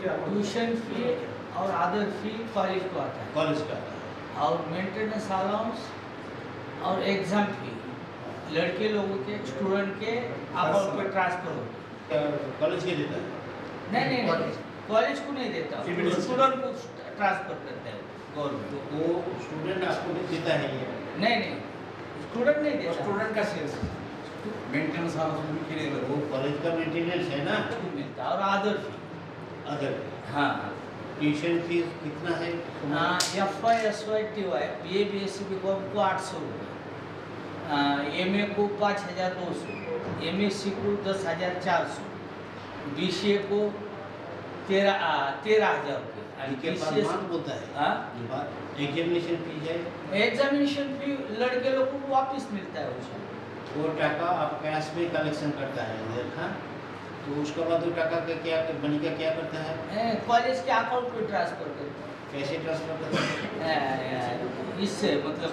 Tuition fee और other फी college को आता है, कॉलेज का आता है। और मेंटेनेंस अलाउंस और एग्जाम फी लड़के लोगों के स्टूडेंट के अकाउंट पे ट्रांसफर होती है। कॉलेज के देता है? नहीं, कॉलेज को नहीं देता, स्टूडेंट को ट्रांसफर करता है गवर्नमेंट। तो वो स्टूडेंट आपको देता है ये? नहीं, स्टूडेंट नहीं देता। स्टूडेंट का शेयर मेंटेनेंस वो कॉलेज का मेंटेनेंस है ना मिलता है, और अदर फी। अदर हाँ, ट्यूशन फीस कितना है? FY SY TY BA BSc BCom को 800 रुपये, MA को 5200, MSc को 10,400, BCA को 13,000 के पास मार्क होता है। हाँ, एग्जामिनेशन फीस है? एग्जामिनेशन फी लड़के लोगों को वापस मिलता है उसका। वो टाका आप कैश में कलेक्शन करता है इधर का, तो उसके बाद वो टाका का क्या मनी का क्या करता है? कॉलेज के अकाउंट पे ट्रांसफर करता है। कैसे ट्रांसफर करता है? इससे मतलब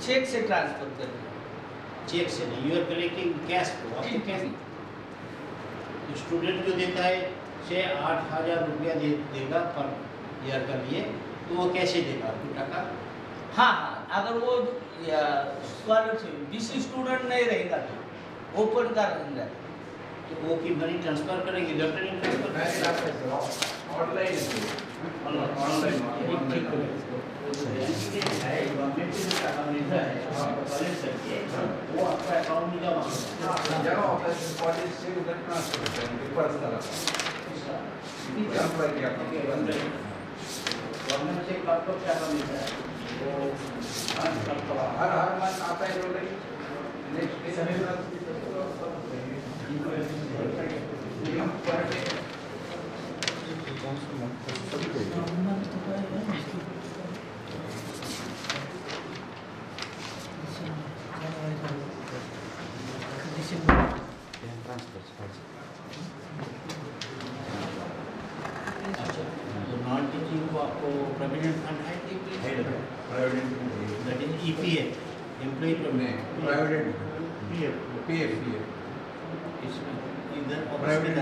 चेक से ट्रांसफर करता है। चेक से नहीं, यू आर कलेक्टिंग कैश को। आपको कैश स्टूडेंट जो देता है 6-8 हज़ार रुपया देगा पर ईयर का लिए, तो वो कैसे देगा आपको टाका? हाँ, अगर वो स्कॉलरशिप BC स्टूडेंट नहीं रहेगा तो ओपन का रहेगा, तो वो की मनी ट्रांसफर करेंगे, इलेक्ट्रॉनिक ट्रांसफर ऑनलाइन वो आपका अकाउंट में जमा होगा। कॉलेज से उधर ट्रांसफर करते हैं पर्सनल गवर्नमेंट से आपको क्या मिलता है? वो हर मंथ आता है जो नेक्स्ट नॉन टीचिंग को आपको प्रोविडेंट फंड है? That is EPF, employ private PF इसमें इधर प्राइवेट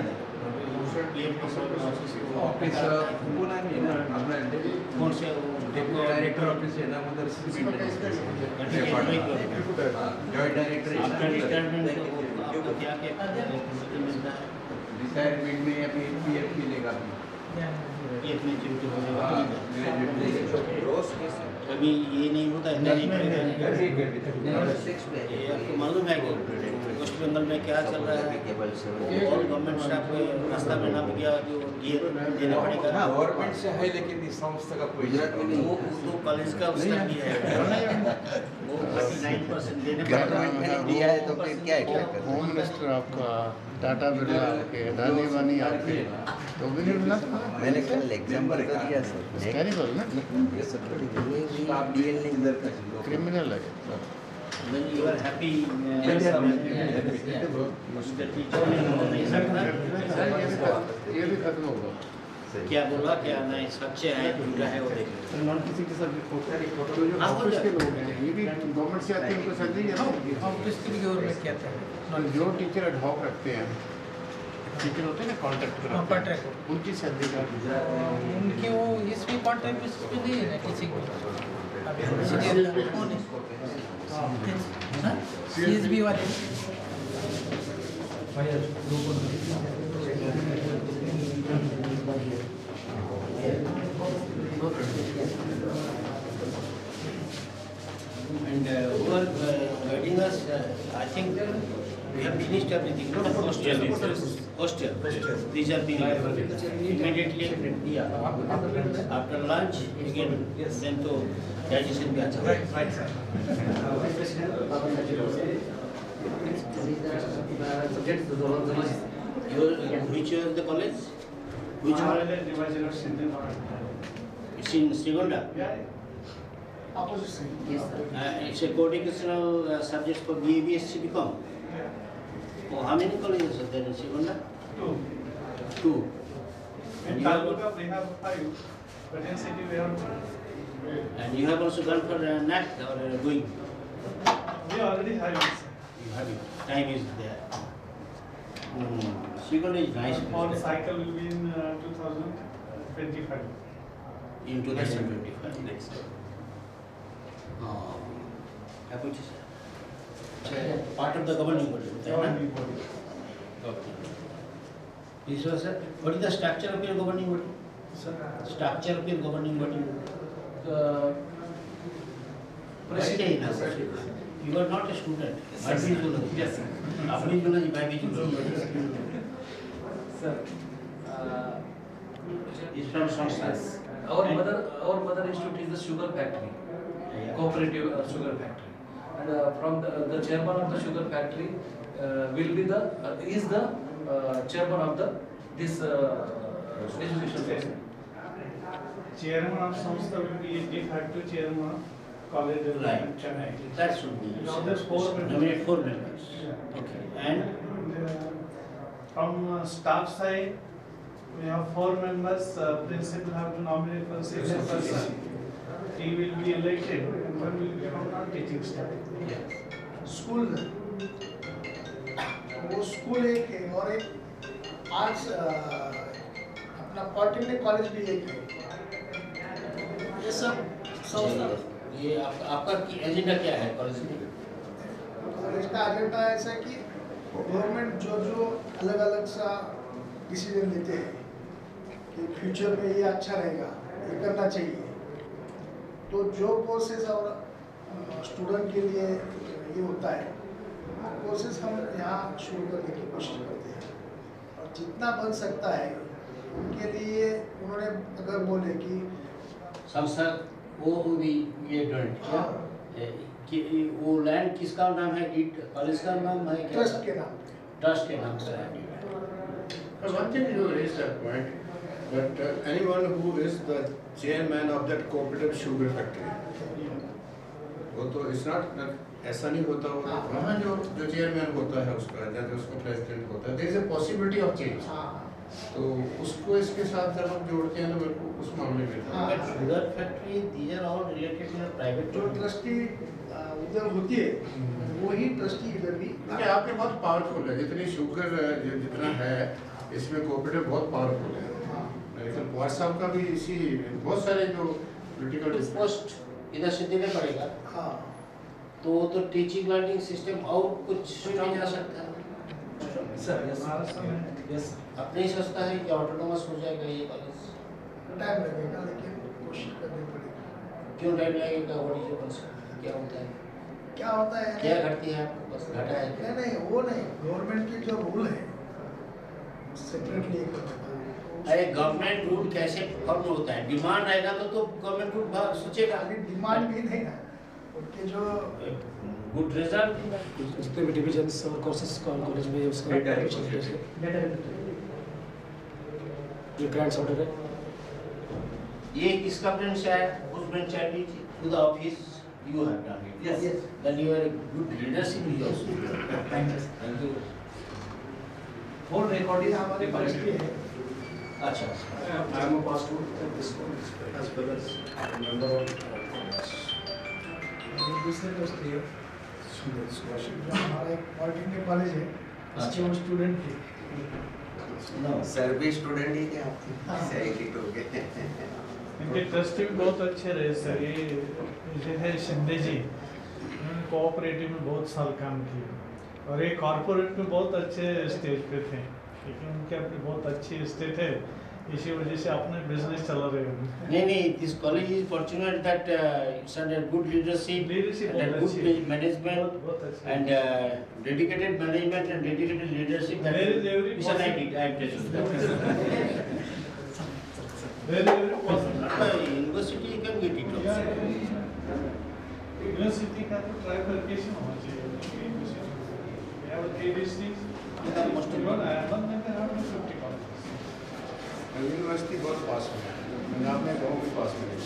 ऑफिस कौन पुणे में ना अपना से डेप्यूटी डायरेक्टर ऑफिस है ना उधर जॉइंट डायरेक्टर आपका रिटायरमेंट आपको क्या क्या मिलता है? रिटायरमेंट में अभी PF मिलेगा PF में ड्यूटी हो जाएगा। कभी ये नहीं होता है ये आपको मालूम है कि वेस्ट बंगाल में क्या चल रहा है? और गवर्नमेंट स्टाफ को रास्ता में नाम गया जो देना पड़ेगा। गवर्नमेंट से है लेकिन इस संस्था का कोई वो तो कॉलेज का उसका भी है, वो 39% देने गवर्नमेंट ने दिया है तो फिर क्या है? होम मिनिस्टर आपका, टाटा बिरला आपके, अडानी वानी आपके, तो भी नहीं मिला था। मैंने कल एग्जाम्पल तो दिया सर, टेरिबल ना, ये सब क्रिमिनल है। Then you are happy ये भी खत्म होगा। क्या बोला क्या नहीं, सच्चे है झूठा है वो देखें। नॉन किसी के साथ तो जो ऑफिस के लोग हैं ये भी गवर्नमेंट से आते हैं, उनको सैलरी है ना। ऑफिस की गवर्नमेंट कहता है जो टीचर एडहॉक रखते हैं, टीचर होते हैं ना कॉन्ट्रैक्ट, उनकी सैलरी का उनकी वो इसमें कॉन्ट्रैक्ट बेसिस पे नहीं है ना टीचिंग CSB वाले And who are guiding us? I think we have finished everything. No, hostel. These are being immediately after lunch again. Then to digestion भी अच्छा. right sir. Which is the college? Which one? It's in Srigonda. It's a co-educational subjects for BA BSc BCom. Oh, how many colleges are there in Srigonda? Two. In Taluka we have 5, but in city we have 2. And you have also gone for NAT or going? We already have it. You have it. Time is there. Srigonda is nice. On cycle will be in 2000. 2025. In 2025, next year. Which is part of the governing body. Governing body. This was what is the structure of your governing body? Structure of your governing body. President. You are not a student. Yes. Sir, Is from Sanskrit. our mother institute is the sugar factory, cooperative sugar factory, and from the chairman of the sugar factory will be the is the chairman of this education system. Chairman of Samstha will be de facto chairman of college of Right. Chennai. That should be. Now there's 4 members. Nominate 4 members. Yeah. Okay. And From staff side, we have 4 members. Principal have to nominate for 6th person. He will be elected, and one will be from non-teaching staff. School वो school एक है और एक arts अपना polytechnic college भी एक है। ये सब संस्था ये आपका एजेंडा क्या है कॉलेज में? कॉलेज का एजेंडा ऐसा है कि गवर्नमेंट जो अलग अलग सा डिसीजन लेते हैं कि फ्यूचर में ये अच्छा रहेगा, ये करना चाहिए, तो जो कोर्सेज और स्टूडेंट के लिए ये होता है वो कोर्सेज हम यहाँ शुरू करने की कोशिश करते हैं और जितना बन सकता है उनके लिए उन्होंने अगर बोले कि संस्था वो भी ये जॉइंट किया कि वो लैंड किसका नाम है? कॉलेज का नाम है क्या? ट्रस्ट के नाम पे। ट्रस्ट के नाम से है। One thing you raised that point, that anyone who is the chairman of that cooperative sugar factory, वो तो it's not ऐसा नहीं होता होगा, वहाँ जो चेयरमैन होता है उसका या जो उसका प्रेसिडेंट होता है, there is a possibility of change. तो उसको इसके साथ जब हम जोड़ते हैं तो मेरे को उस मामले में But sugar factory, these are all related to your private. जो ट्रस्टी उधर होती है वही ट्रस्टी इधर भी। देखिए आपके बहुत पावरफुल है, जितनी शुगर जितना है इसमें कोऑपरेटिव बहुत पावरफुल है, लेकिन पवार साहब का भी इसी बहुत सारे जो पोलिटिकल पोस्ट इधर से देना पड़ेगा। हाँ तो टीचिंग लर्निंग सिस्टम और कुछ स्ट्रॉन्ग जा सकता है। Sir, yes, महाराष्ट्र में yes. आप नहीं सोचता है कि ऑटोनोमस हो जाएगा ये कॉलेज? टाइम लगेगा लेकिन कोशिश करनी पड़ेगी। क्यों टाइम लगेगा? What is your concern? क्या होता है? क्या होता है? क्या घटती है आपको? बस घटा है क्या? नहीं वो नहीं, गवर्नमेंट के जो रूल है सेपरेटली एक अरे गवर्नमेंट रूल कैसे फॉर्म होता है? डिमांड आएगा तो गवर्नमेंट रूल सोचेगा। अभी डिमांड भी नहीं ना, उनके जो गुड रिजल्ट उसके डिविजन्स और कोर्सेज कॉलेज में उसका ये ग्रांट्स ऑर्डर है। ये किसका ब्रांच है? उस ब्रांच है to the office you have done it. Yes, yes. Then you are good leadership is also. Thank you. Whole record is हमारे पास भी है। अच्छा I am a past student at this college. as well as member of दूसरे दोस्त थे हमारा एक polytechnic college है, उसके वो स्टूडेंट थे। सर भी स्टूडेंट ही थे आप सही हो गए। इनके ट्रस्टी भी बहुत अच्छे रहे सर। ये है शिंदे जी, उन्होंने कोऑपरेटिव में बहुत साल काम किया और ये कॉर्पोरेट में बहुत अच्छे स्टेज पे थे, लेकिन उनके अपने बहुत अच्छे स्टेज थे, इसी वजह से अपने बिजनेस चला रहे हैं। नहीं this college is fortunate that it's under good leadership and good management बहुत अच्छे and dedicated management and dedicated leadership that There is every Mr. Knight, I am telling you very possible। that university you can get it also. University का तो ट्राइफर्केशन होना चाहिए। We have 3 districts, Most of even Ireland में there are 50 colleges। University बहुत पास में है, पंजाब में गाँव के पास में है।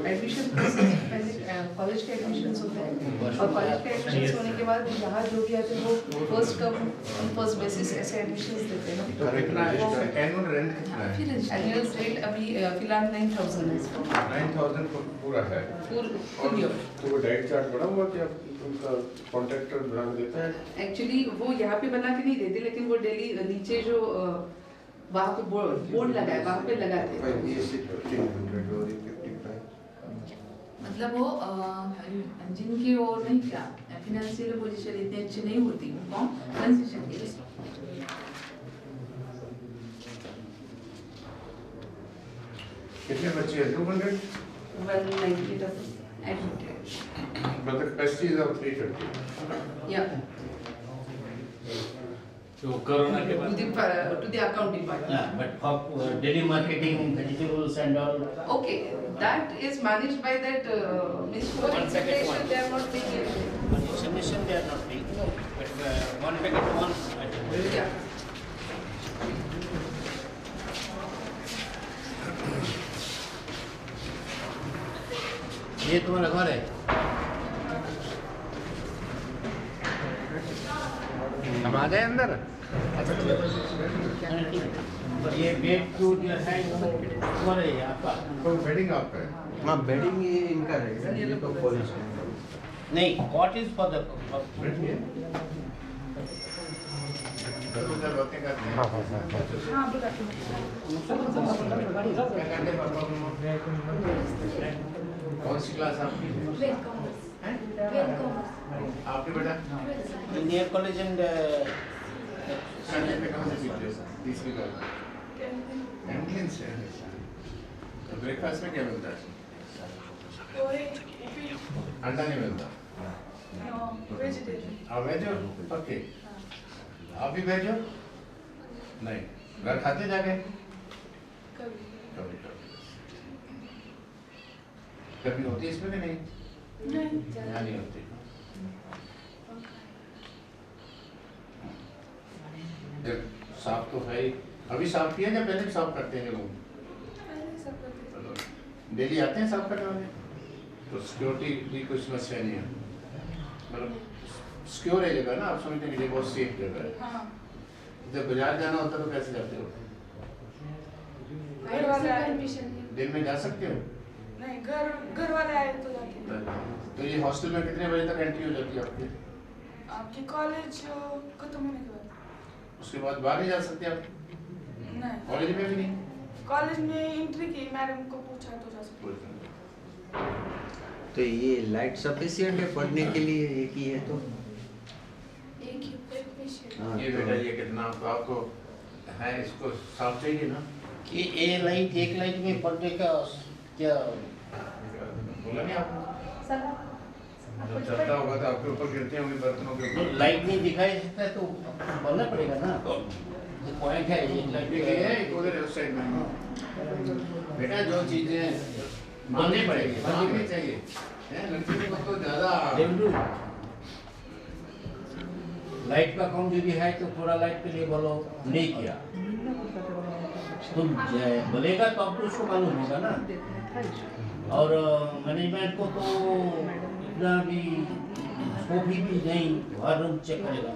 Admission process पहले कॉलेज कॉलेज के एडमिशन्स होते हैं और कॉलेज के एडमिशन्स होने के बाद यहाँ जो भी आते हैं वो फर्स्ट कम फर्स्ट बेसिस ऐसे एडमिशन्स देते हैं तो कितना है एनुअल रेंट कितना है? एनुअल रेट अभी फिलहाल 9,000 है इसका 9,000 पूरा है। Full year. तो वो डाइट चार्ट बड़ा हुआ कि उनका कॉन्ट्रैक्टर बना के देता है? एक्चुअली वो यहाँ पे बना के नहीं देते, लेकिन वो डेली नीचे जो वहाँ पे बोर्ड लगा है वहाँ पे लगाते हैं। मतलब वो जिनकी वो नहीं क्या फाइनेंशियल पोजीशन इतनी अच्छी नहीं होती वो कंसेशन के लिए। कितने बच्चे हैं? 200? 190 admitted. But the capacity is of 350. Yeah. तो कोरोना के बाद To the account department. Yeah, but for daily marketing, vegetables and all. Okay, that is managed by that means for examination they are not paying it. Examination they are not paying. No. But one packet once. Yeah. ये तुम्हारा घर है? हम आ जाए अंदर। ये bed to जो है तुम्हारा है आपका? तो बेडिंग आपका है? हाँ बेडिंग ये इनका रहेगा, ये तो कॉलेज का है। नहीं, कॉट इज फॉर द हाँ बोला। कौन सी क्लास आपकी है? आपके बेटा? इंडियन कॉलेज एंड संडे पे कहाँ से सीखते हो? तीसरी क्लास कैंटीन से। तो ब्रेकफास्ट में क्या मिलता है? अंडा नहीं मिलता? आप वेज हो? ओके। आप भी वेज हो? नहीं, घर खाते जाके? कभी कभी होती है इसमें कि नहीं? यहाँ नहीं होती। साफ तो है ही। अभी साफ किया या पहले भी साफ करते हैं लोग? डेली आते हैं साफ करने वाले? तो सिक्योरिटी की कोई समस्या नहीं है, मतलब सिक्योर है जगह ना, आप समझते हैं कि ये बहुत सेफ जगह है। हाँ। जब बाजार जाना होता तो कैसे जाते हो? घर वाले आए परमिशन दिन में जा सकते हो? नहीं, घर वाले आए तो जाते हैं। तो ये हॉस्टल में कितने बजे तक एंट्री हो जाती है आपकी? आपकी कॉलेज खत्म होने के बाद। उसके बाद बाहर नहीं जा सकते आप? नहीं, कॉलेज में भी नहीं? कॉलेज में एंट्री की, मैडम को पूछा तो जा सकते। तो ये लाइट सफिशिएंट है पढ़ने के लिए, एक ही है तो? एक ही पेशेंट। हाँ, ये बेटा ये कितना तो आपको है, इसको साफ चाहिए ना? कि एक लाइट में पढ़ने का क्या बोला नहीं आपको? जब चलता होगा तो आपके ऊपर गिरते होंगे बर्तनों के ऊपर। लाइट नहीं दिखाई देता है तो बोलना पड़ेगा ना। पॉइंट है ये लाइट एक उधर उस साइड में। बेटा जो चीजें माननी पड़ेगी, माननी चाहिए। लड़की को तो ज्यादा लाइट का काम यदि है तो थोड़ा लाइट के लिए बोलो, नहीं किया तुम बोलेगा तो अब तो उसको मालूम होगा ना। और मैनेजमेंट को तो इतना भी स्कोप ही भी नहीं, हर रूम चेक करेगा।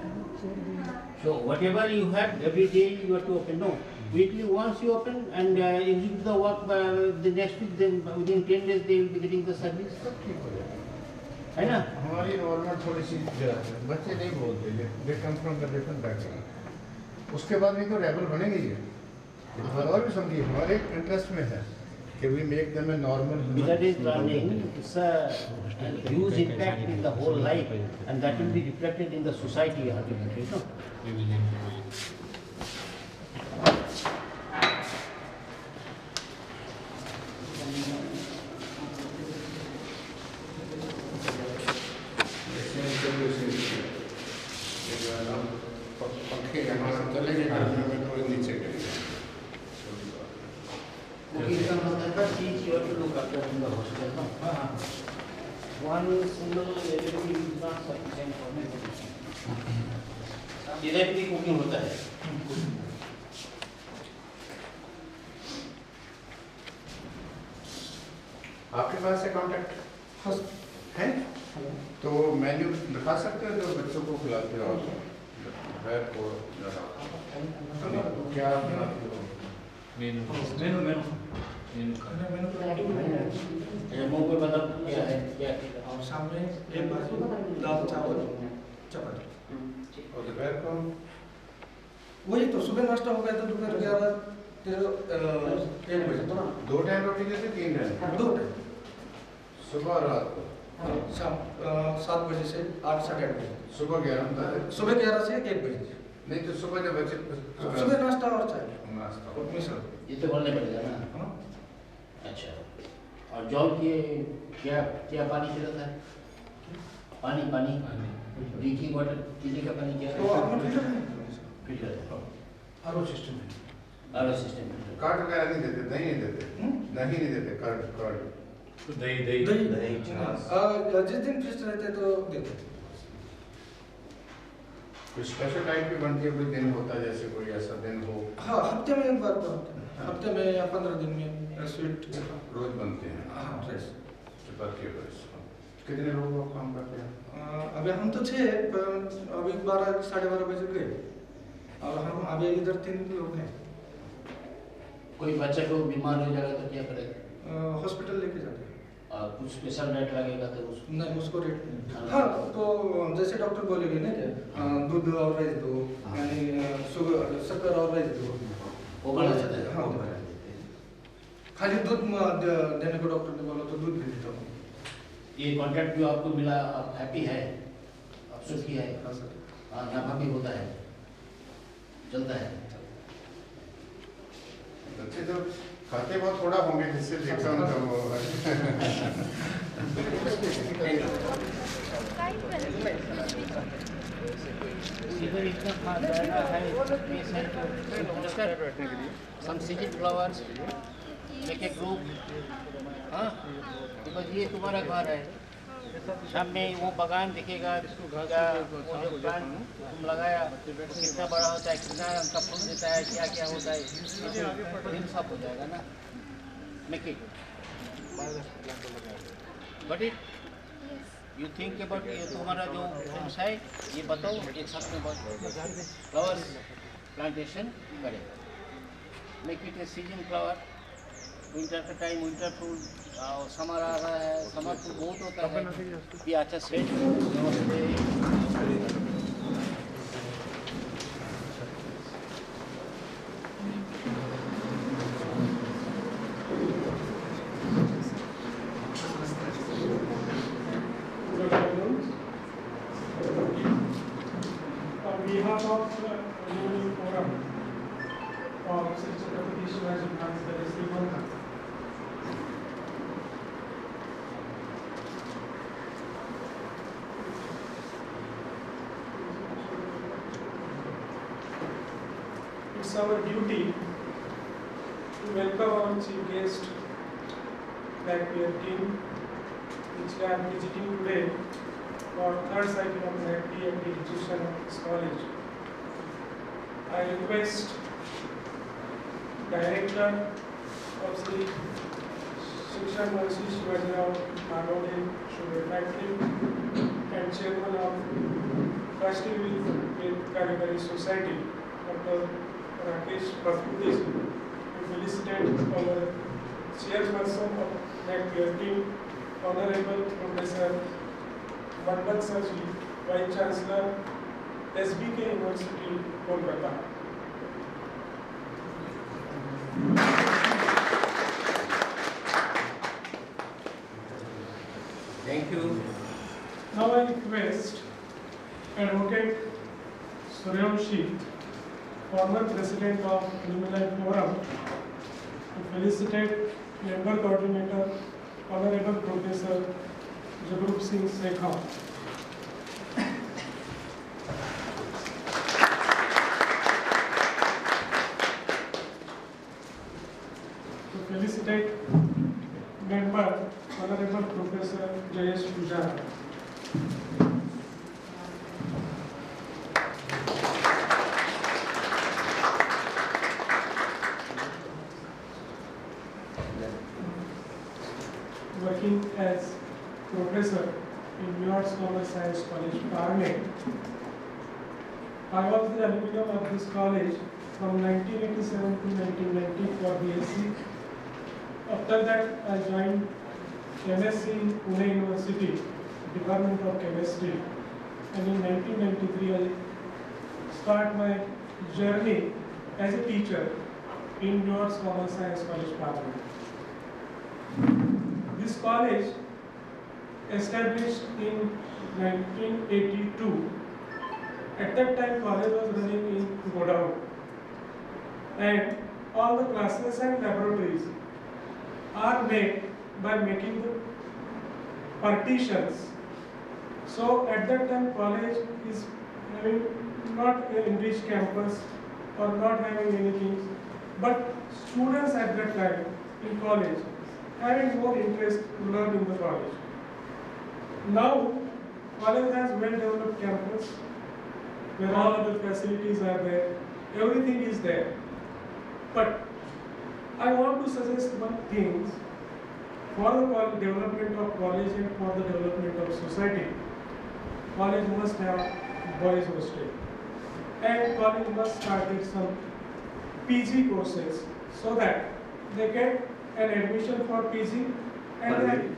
So whatever you have every day you have to open. No, weekly once you open and execute the work by the next week, then within 10 days they will be getting the service. है ना? हमारी involvement थोड़ी सी बच्चे नहीं बोलते, they come from the different background. उसके बाद भी तो रेबल बनेंगे ये। और भी समझिए हमारे इंटरेस्ट में है कि we make them a normal human. That is learning. It's a huge impact in the whole life, and that will be reflected in the society ultimately. No? पंखे हमारा चलेंगे गर्मी में तो नीचे गिरेंगे। Teach you to look after in the hostel. No? One single LED is not sufficient for me. Electric cooking होता है। आपके पास है कॉन्टैक्ट? है? तो मेन्यू दिखा सकते हो जो बच्चों को खिलाते हो आप? दोपहर को क्या खिलाते हो? मुंह पे मतलब क्या है क्या और सामने एक बाजू दाल चावल चपाती। और दोपहर को वही तो सुबह नाश्ता हो गया तो दोपहर 11 1 बजे तो ना 2 टाइम रोटी देते 3 टाइम? 2 टाइम। सुबह और रात को? शाम 7 बजे से 8 साढ़े 8 बजे। सुबह 11 सुबह 11 से 1 बजे। नहीं तो सुबह जब बच्चे सुबह नाश्ता और चाय नाश्ता और मिश्र। ये तो बोलने पड़ेगा ना। हाँ। अच्छा और जॉब के क्या क्या पानी पीता है? पानी पानी ड्रिंकिंग वाटर पीने का पानी क्या तो अपना फिल्टर है फिल्टर है आरओ सिस्टम है। आरओ सिस्टम कार्ड वगैरह नहीं देते? दही नहीं देते? दही नहीं देते? कार्ड तो दही जिस दिन फिस्ट रहते तो देते। कोई स्पेशल डाइट भी बनती है? कोई दिन होता है जैसे कोई ऐसा दिन हो? हाँ हफ्ते में एक बार तो हफ्ते में या 15 दिन में स्वीट रोज बनते हैं? हाँ राइस चपाती और राइस। कितने लोग काम करते हैं? अभी हम तो 6 अभी 12 साढ़े 12 बजे गए और हम अभी इधर 3 लोग हैं। कोई बच्चा को बीमार हो जाएगा तो क्या करेगा? हॉस्पिटल लेके जाते हैं। और कुछ स्पेशल रेट लगेगा तो उसको नहीं उसको रेट हाँ तो जैसे डॉक्टर बोलेंगे ना क्या दूध और राइस दो यानी शुगर शक्कर और राइस दो वो बढ़ा जाता है। हाँ खाली दूध देने को डॉक्टर ने बोला तो दूध भी देता हूँ। ये कॉन्ट्रैक्ट जो आपको मिला आप हैप्पी है? आप सुखी है? हाँ सर। हाँ नफा भी होता है चलता है। बच्चे तो खाते बहुत थोड़ा होंगे जिससे देखा उनका वो इधर इतना खा जाएगा है some seeded flowers make a group हाँ बिकॉज ये तुम्हारा घर है सामने वो बगान दिखेगा क्या वो जो प्लांट तुम लगाया वो कितना बड़ा होता है कितना रंग का फूल देता है क्या क्या होता है इन सब हो जाएगा ना make it but it you think about ये तुम्हारा जो फ्रेंड्स है ये बताओ एक साथ में फ्लावर प्लांटेशन करेगा make it A season flower winter का टाइम विंटर फूल और समर आ रहा है समर फूल बहुत होता है ये अच्छा set On behalf of Alumni Forum of Sri Chhatrapati Shivaji Maharaj Terrace Mohan, it's our duty to welcome our chief guest, that we are team, which we are visiting today for third cycle of the PMD institution of this college. I request Director of Sri Shiksha Mahasi Shivaji Maharaj Sugar Factory and Chairman of Trustee with Karikari Society, Dr. Rakesh Praputi, to felicitate our chairperson of that team, Honorable Professor Vandak Sarji, Vice Chancellor, SBK University, Kolkata. Thank you. Now I request Advocate Suryavanshi, former President of Alumni Forum, to felicitate Member Coordinator, Honorable Professor Jagrup Singh Sekhar. To felicitate Member, Honorable Professor Jayesh Pujara. Working as professor Arts, Commerce, Science College, Parne. I was the alumni of this college from 1987 to 1990 for BSc. After that, I joined MSc in Pune University, Department of Chemistry. And in 1993, I start my journey as a teacher in New York's Commerce Science College, Parne. This college, established in 1982, at that time college was running in Godown, and all the classes and laboratories are made by making the partitions. So at that time college is having not an enriched campus or not having anything, but students at that time in college having more interest to learn in the college. Now, college has well-developed campus where all other facilities are there, everything is there. But I want to suggest one thing for the development of college and for the development of society. College must have boys hostel, and college must start with some PG courses so that they get an admission for PG and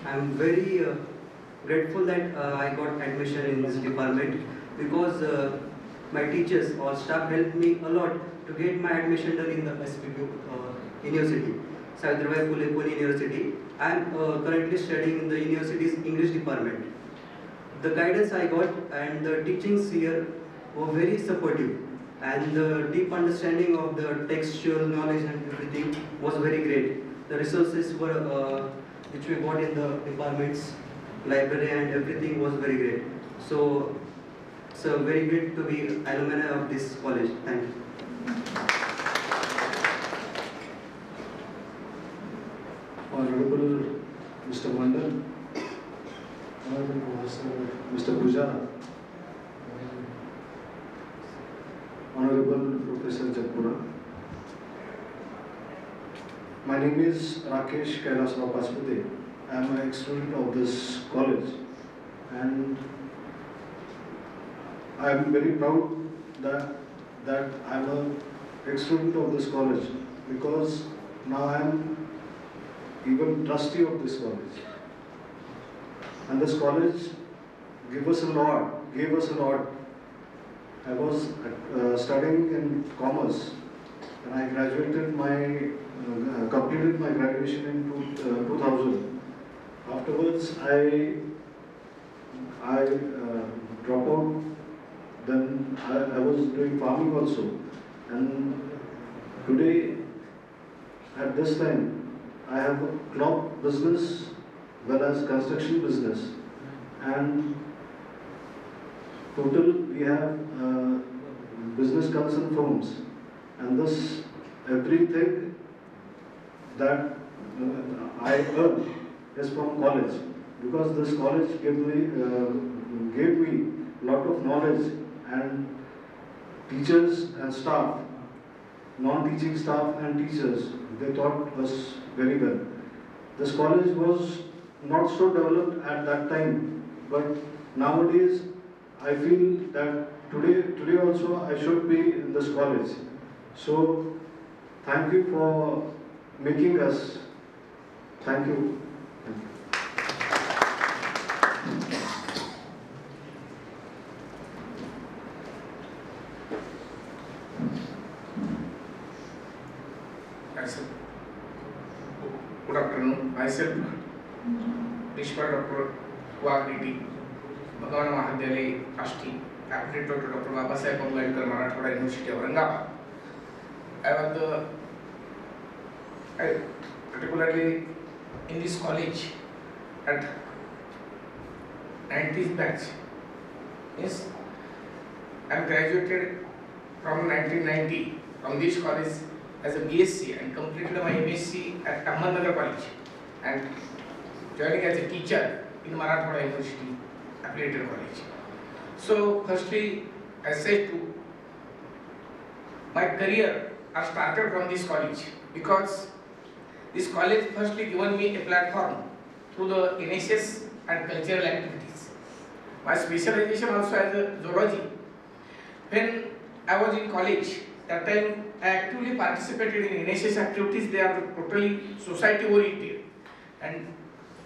I'm very grateful that I got admission in this department because my teachers or staff helped me a lot to get my admission done in the SPQ University, Savitribai Phule Pune University. I am currently studying in the university's English department. The guidance I got and the teachings here were very supportive, and the deep understanding of the textual knowledge and everything was very great. The resources were which we got in the department's library and everything was very great. So it's very great to be alumni of this college. Thank you. Honorable Mr. Mandal, Honorable Professor Mr. Pujara, Honorable Professor Jagpura. My name is Rakesh Kailasrao Pachpute. I am an ex-student of this college, and I am very proud that I am an ex-student of this college, because now I am even trustee of this college. And this college gave us a lot. I was studying in commerce, and I graduated completed my graduation in 2000. Afterwards, I dropped out. Then I was doing farming also, and today, at this time, I have a cloth business, well as construction business, and total we have business concern firms, and this everything that I earn is from college, because this college gave me lot of knowledge, and teachers and staff, non-teaching staff and teachers, they taught us very well. This college was not so developed at that time, but nowadays I feel that today also I should be in this college. So thank you for making us. Thank you. Good afternoon. Myself, Principal Dr. Wagdi, Bhagavan Mahavidyalaya, Asti, Affiliate to Dr. Babasaheb Ambedkar Marathwada University, Aurangabad. I particularly in this college at 90s batch. Yes, I am graduated from 1990 from this college as a BSc and completed my MSc at Ahmednagar College and joining as a teacher in Marathwada University, Affiliated College. So firstly, I said to my career I started from this college because this college firstly given me a platform through the NSS and cultural activities. My specialization also as a zoology. When I was in college, that time I actively participated in NSS activities. They are totally society oriented, and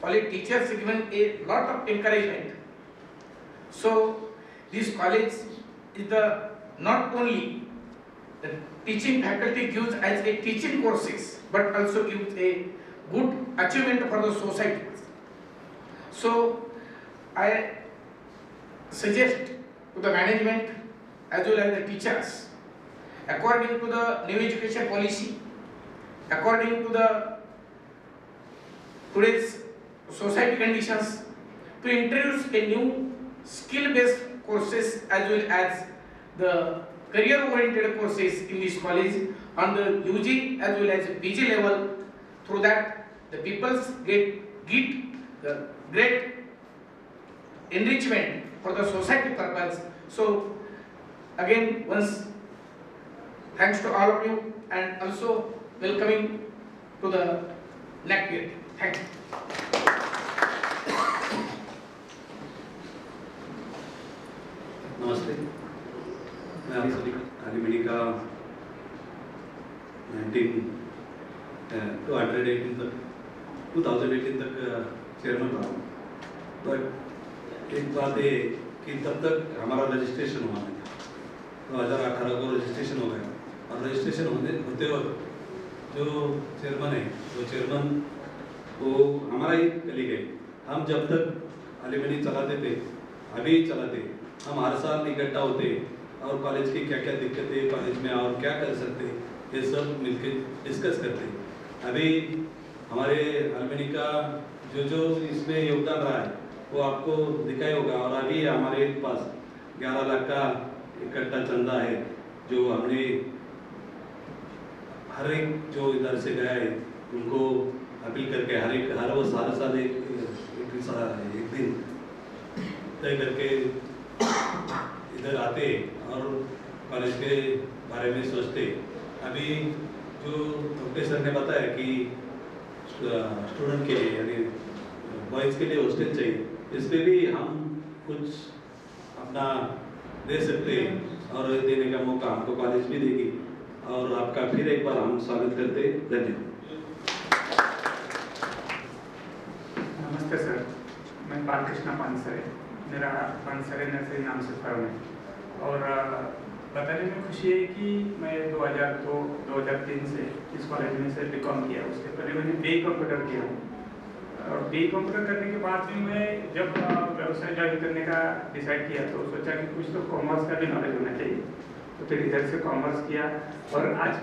college teachers given a lot of encouragement. So this college is the not only the teaching faculty gives as a teaching courses, but also gives a good achievement for the society. So I suggest to the management as well as the teachers, according to the new education policy, according to the today's society conditions, to introduce a new skill-based courses as well as the career-oriented courses in this college on the UG as well as PG level. Through that, the people get the great enrichment for the society purpose. So again, once thanks to all of you, and also welcoming to the next period. Thank you. नमस्ते, मैं आप सभी alumni का 2018 तक chairman रहा हूँ। But एक बात है कि तब तक हमारा रजिस्ट्रेशन हुआ नहीं था। 2018 को रजिस्ट्रेशन हो गया, और रजिस्ट्रेशन होते वक्त जो चेयरमैन है वो चेयरमैन वो हमारा ही कलीग है। हम जब तक एलुमनी चलाते थे, अभी चलाते, हम हर साल इकट्ठा होते और कॉलेज की क्या क्या दिक्कतें कॉलेज में और क्या कर सकते ये सब मिलके डिस्कस करते। अभी हमारे एलुमनी का जो इसमें योगदान रहा है वो आपको दिखाई होगा। और अभी हमारे पास 11 लाख का इकट्ठा चंदा है जो हमने हर एक जो इधर से गया है उनको अपील करके हर वो साल एक दिन तय करके इधर आते और कॉलेज के बारे में सोचते। अभी जो डॉक्टर सर ने बताया कि स्टूडेंट के लिए यानी बॉयज़ के लिए हॉस्टल चाहिए, इस पे भी हम कुछ अपना दे सकते हैं और देने का मौका हमको कॉलेज भी देगी। और आपका फिर एक बार हम स्वागत करते हैं। धन्यवाद। नमस्ते सर, मैं बालकृष्ण पानसरे, मेरा पानसरे नर्सरी नाम से फर्म है। और बताने में खुशी है कि मैं 2003 से इस कॉलेज में से बीकॉम किया। उसके पहले मैंने BA कंप्यूटर किया हूँ। और BA कंप्यूटर करने के बाद में मैं जब व्यवसाय ज्वाइन करने का डिसाइड किया तो सोचा कि कुछ तो कॉमर्स का भी नॉलेज होना चाहिए, तो फिर इधर से कॉमर्स किया। और आज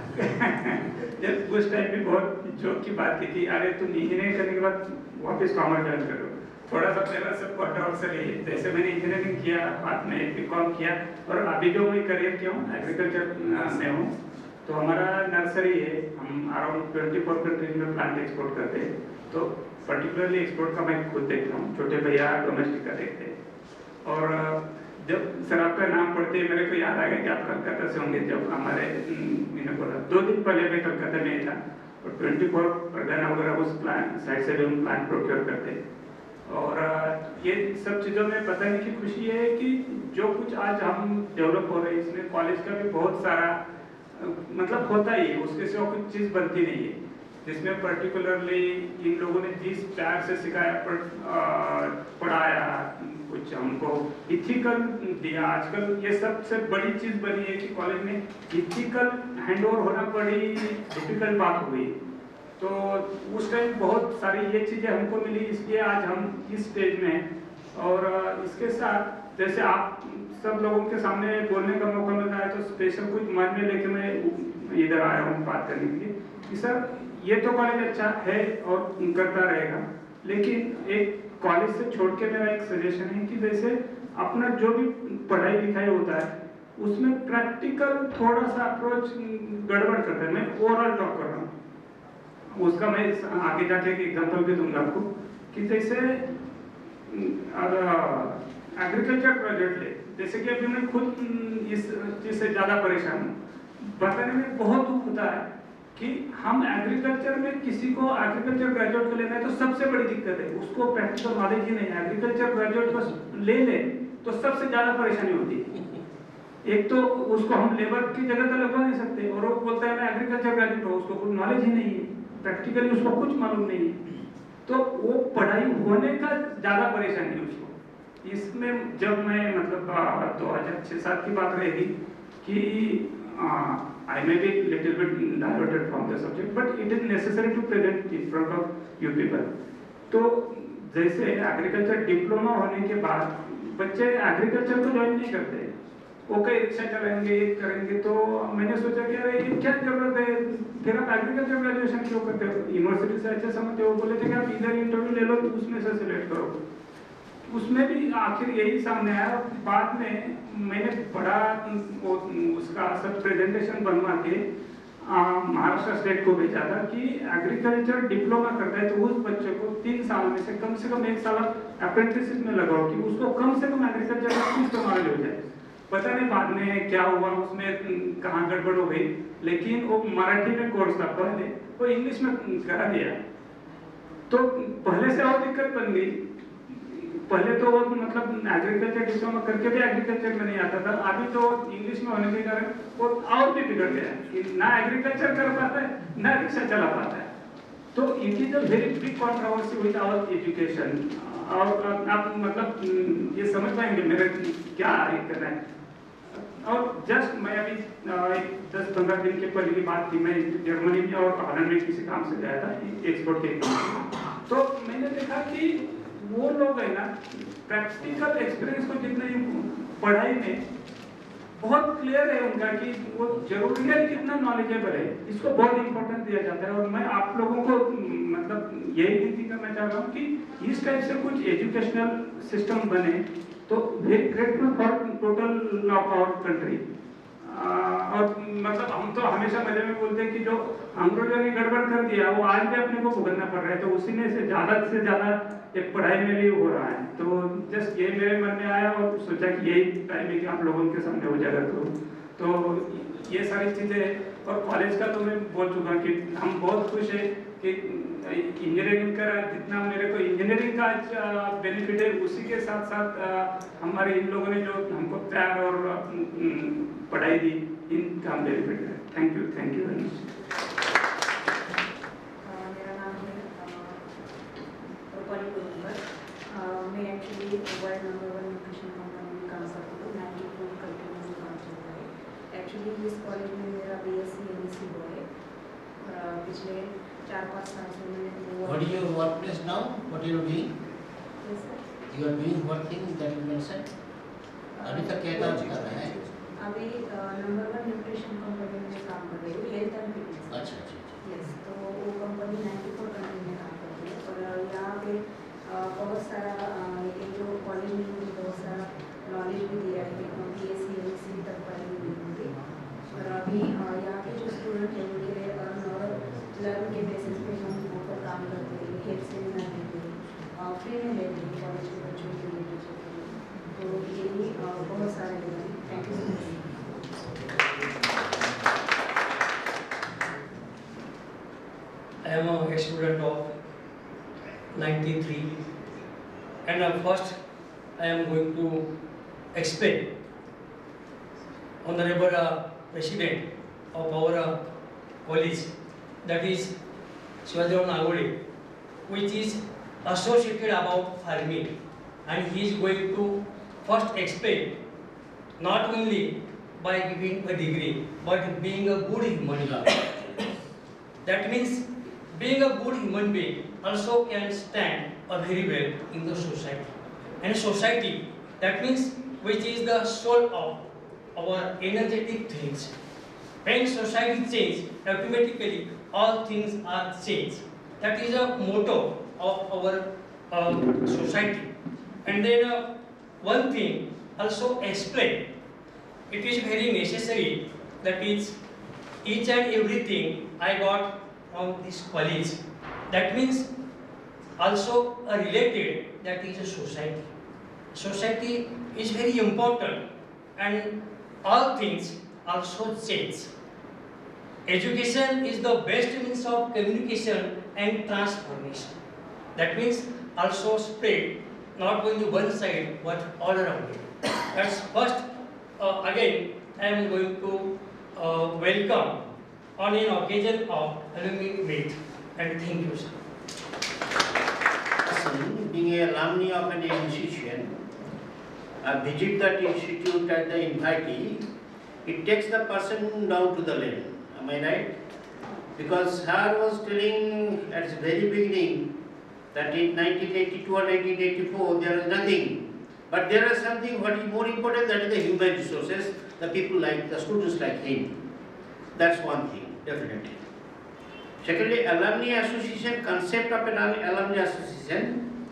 जब उस टाइम भी बहुत जोक की बात थी कि अरे तुम इंजीनियरिंग करने के बाद वापस कॉमर्स ज्वाइन करो, थोड़ा सा मेरा सब कॉन्ट्रोवर्सल है। जैसे मैंने इंजीनियरिंग किया, बाद में बीकॉम किया, और अभी जो मैं करियर किया हूँ एग्रीकल्चर में हूँ। तो हमारा नर्सरी है, हम अराउंड 24 कंट्रीज में प्लांट एक्सपोर्ट करते हैं। तो पर्टिकुलरली एक्सपोर्ट का मैं खुद देखता हूँ, छोटे भैया डोमेस्टिक का देखते हैं। और जब सर आपका नाम पढ़ते ही मेरे को याद आ गया कि आप कलकत्ता से होंगे। जब हमारे मैंने बोला 2 दिन पहले मैं कलकत्ता में था, और 24 परगना वगैरह उस प्लांट साइड से भी हम प्लांट प्रोक्योर करते हैं। और ये सब चीज़ों में बताने की खुशी है कि जो कुछ आज हम डेवलप हो रहे हैं इसमें कॉलेज का भी बहुत सारा मतलब होता ही है, उसके सिवा कुछ चीज़ बनती नहीं है। जिसमें पर्टिकुलरली इन लोगों ने जिस प्यार से सिखाया, पढ़ाया, कुछ हमको इथिकल दिया। आजकल ये सबसे बड़ी चीज़ बनी है कि कॉलेज में इथिकल हैंडओवर होना बड़ी डिफिकल्ट बात हो गई। तो उस टाइम बहुत सारी ये चीज़ें हमको मिली, इसलिए आज हम इस स्टेज में हैं। और इसके साथ जैसे आप सब लोगों के सामने बोलने का मौका मिल रहा है, तो स्पेशल कुछ मन में लेके मैं इधर आया हूँ बात करने के लिए कि सर ये तो कॉलेज अच्छा है और करता रहेगा, लेकिन एक कॉलेज से छोड़ के मेरा एक सजेशन है कि जैसे अपना जो भी पढ़ाई लिखाई होता है उसमें प्रैक्टिकल थोड़ा सा अप्रोच गड़बड़ करता है। मैं ओवरऑल टॉक कर रहा हूँ, उसका मैं आगे जाके एक एग्जांपल भी दूंगा आपको कि जैसे एग्रीकल्चर प्रोजेक्ट ले, जैसे कि अभी मैं खुद इस चीज़ से ज़्यादा परेशान हूँ। बताने में बहुत दुख होता है कि हम एग्रीकल्चर में किसी को एग्रीकल्चर ग्रेजुएट को लेना है तो सबसे बड़ी दिक्कत है उसको प्रैक्टिकल नॉलेज ही नहीं है। एग्रीकल्चर ग्रेजुएट को ले तो सबसे ज्यादा परेशानी होती है। एक तो उसको हम लेबर की जगह तो लगवा नहीं सकते और वो बोलता है मैं एग्रीकल्चर ग्रेजुएट हूँ, उसको कुछ नॉलेज ही नहीं है, प्रैक्टिकली उसको कुछ मालूम नहीं है, तो वो पढ़ाई होने का ज्यादा परेशानी है उसको। इसमें जब मैं मतलब 2006-7 की बात रहेगी कि I may be a little bit diverted from the subject, but it is necessary to present in front of you people. तो जैसे एग्रीकल्चर डिप्लोमा होने के बाद बच्चे एग्रीकल्चर को ज्वाइन नहीं करते, वो कई रिक्शा चलाएंगे ये करेंगे, तो मैंने सोचा कि अरे ये क्या जरूरत है, फिर आप एग्रीकल्चर ग्रेजुएशन क्यों करते हो, यूनिवर्सिटी से अच्छा समझते हो। बोले थे कि आप इधर इंटरव्यू ले लो उसमें से सिलेक्ट करो, उसमें भी आखिर यही सामने आया। बाद में मैंने बड़ा उसका सब प्रेजेंटेशन बनवा के महाराष्ट्र स्टेट को भेजा था कि एग्रीकल्चर डिप्लोमा करता है तो उस बच्चे को 3 साल में से कम 1 साल अप्रेंटिसशिप में लगाओ कि उसको कम से कम एग्रीकल्चर का कुछ तो नॉलेज हो जाए। पता नहीं बाद में क्या हुआ, उसमें कहाँ गड़बड़ हो गई, लेकिन वो मराठी में कोर्स था पहले, वो इंग्लिश में करा दिया, तो पहले से और दिक्कत बन गई। पहले तो वो मतलब एग्रीकल्चर डिप्लोमा करके भी एग्रीकल्चर में नहीं आता था, अभी तो इंग्लिश में होने के कारण वो और भी बिगड़ गया कि ना एग्रीकल्चर कर पाता है ना रिक्शा चला पाता है। तो it is a very big controversy with our education. और आप मतलब ये समझ पाएंगे मेरे क्या करना है। और जस्ट मैं अभी 10-15 दिन के पहले की बात थी, मैं जर्मनी में और हॉलैंड में किसी काम से गया था एक्सपोर्ट के काम, तो मैंने देखा कि वो लोग है ना प्रैक्टिकल एक्सपीरियंस को जितना पढ़ाई में बहुत क्लियर है उनका कि वो जरूरी है कितना नॉलेजेबल है, इसको बहुत इंपॉर्टेंस दिया जाता है। और मैं आप लोगों को मतलब यही विनती करना चाह रहा हूँ कि इस टाइप से कुछ एजुकेशनल सिस्टम बने तो very grateful for total of our country. और मतलब हम तो हमेशा मजे में बोलते हैं कि जो अंग्रेजों ने गड़बड़ कर दिया वो आज भी अपने को भुगतना पड़ रहा है, तो उसी में से ज्यादा एक पढ़ाई में भी हो रहा है। तो जस्ट ये मेरे मन में आया और सोचा कि यही टाइम है कि आप लोगों के सामने उजागर करूं। तो ये सारी चीजें, और कॉलेज का तो मैं बोल चुका कि हम बहुत खुश है कि इंजीनियरिंग का जितना मेरे को इंजीनियरिंग का बेनिफिट है उसी के साथ साथ हमारे इन लोगों ने जो हमको प्यार और पढ़ाई दी इनका बेनिफिट है। Thank you very much. मेरा नाम है रूपाली कोलंबर। मैं actually world number 1 nutrition company में काम करती हूँ, 94 कंट्रीज में काम चल रहा है। एक्चुअली इस कॉलेज में मेरा BSc MSc हुआ है। पिछले 4-5 साल से मैंने What is your workplace now? What you are doing? Yes, sir. You are doing what thing that you mentioned? अभी तक क्या काम कर रहे हैं? अभी नंबर 1 न्यूट्रिशन कंपनी में काम कर रही हूँ, हेल्थ एंड फिटनेस। अच्छा। यस, तो वो कंपनी 94 कंट्री में काम करती है और यहाँ पे बहुत सारा ये जो कॉलेज में मुझे बहुत सारा नॉलेज भी दिया है कि BSc MSc तक पढ़ाई हुई होगी। और अभी यहाँ के जो स्टूडेंट हैं उनके लिए अर्न और लर्न के बेसिस पे हम वहाँ पर काम करते हैं, हेल्थ सेमिनार देते हैं, फ्री में लेते हैं कॉलेज के बच्चों के लिए, टीचर के लिए। तो यही बहुत सारे लोग हैं। Thank you so much. I am a student of 93 and first I am going to explain Honorable President of our college, that is Shivajiram Nagore, which is associated about farming, and he is going to first explain not only by giving a degree but being a good human being. That means being a good human being also can stand very well in the society. And society, that means which is the soul of our energetic things. When society changes, automatically all things are changed. That is a motto of our society. And then one thing also explain. It is very necessary, that is each and everything I got from this college. That means also related, that is a society. Society is very important and all things also change. education is the best means of communication and transformation. That means also spread, not only one side, but all around it. That's first, again, I am going to welcome on an occasion of alumni meet. And thank you, sir. Being an alumni of an institution, visit that institute as the invitee, it takes the person down to the level. Am I right? Because her was telling at the very beginning that in 1982 or 1984 there was nothing. But there is something what is more important, that is the human resources, the people like, the students like him. That's one thing, definitely. Secondly, alumni association, concept of an alumni association,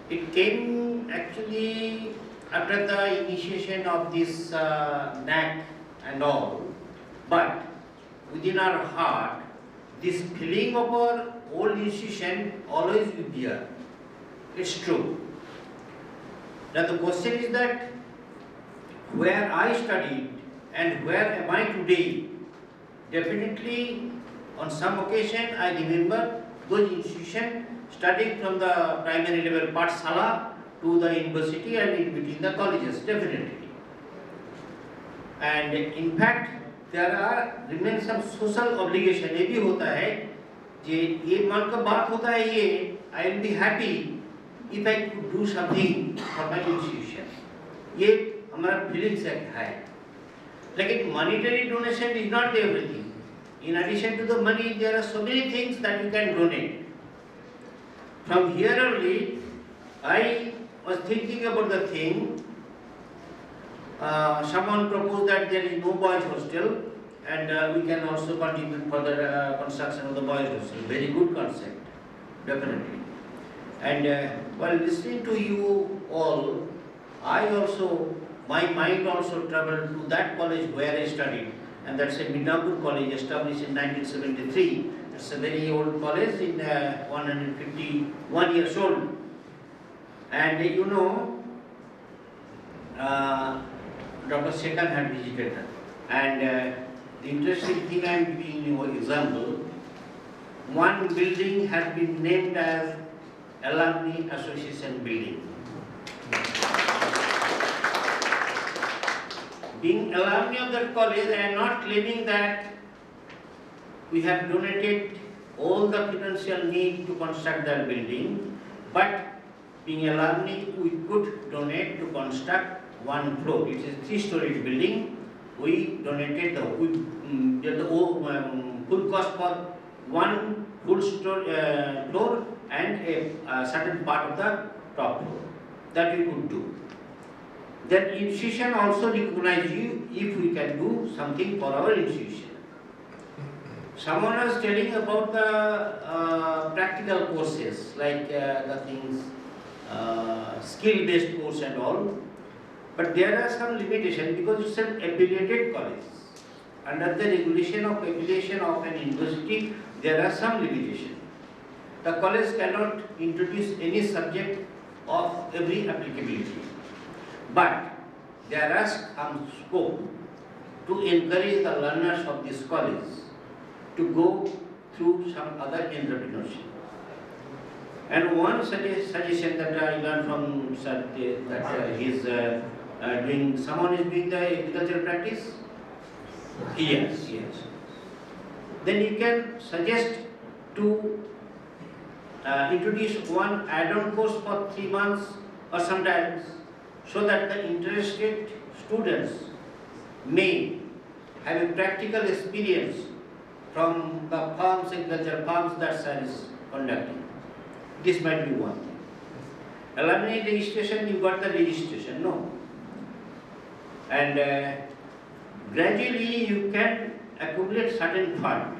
it came actually after the initiation of this NAC and all. But within our heart, this feeling of our old institution always will be there. It's true. Now the question is that where I studied and where am I today? Definitely on some occasion I remember those institutions studying from the primary level Pathshala to the university and in between the colleges, definitely. And in fact, there are remain some social obligation. ये भी होता है ये मन का बात होता है ये I will be happy if I could do something for my institution. ये हमारा feelings है. लेकिन monetary donation is not everything. In addition to the money, there are so many things that you can donate. From here only, I was thinking about the thing. Someone proposed that there is no boys hostel and we can also contribute for the construction of the boys hostel. Very good concept, definitely. And while listening to you all, my mind also traveled to that college where I studied, and that's a Midnapur college established in 1973. It's a very old college, in 151 years old. And you know, Dr. Shekhar had visited her. And the interesting thing I am giving you an example. One building has been named as Alumni Association Building. Being alumni of that college, I am not claiming that we have donated all the financial need to construct that building, but being alumni, we could donate to construct one floor. It is a 3-story building. We donated the full cost for one full floor and a certain part of the top floor. That we could do. That institution also recognize you if we can do something for our institution. Someone was telling about the practical courses, like the things, skill-based course and all. But there are some limitations because it's an affiliated college. Under the regulation of affiliation of an university, there are some limitations. The college cannot introduce any subject of every applicability. But there is some scope to encourage the learners of this college to go through some other entrepreneurship. And one suggestion that I learned from Satya, that someone is doing the agricultural practice? Yes. Then you can suggest to introduce one add-on course for 3 months or sometimes, so that the interested students may have a practical experience from the farms, agricultural farms that sir is conducting. This might be one thing. Alumni registration, you got the registration, no? And gradually you can accumulate certain fund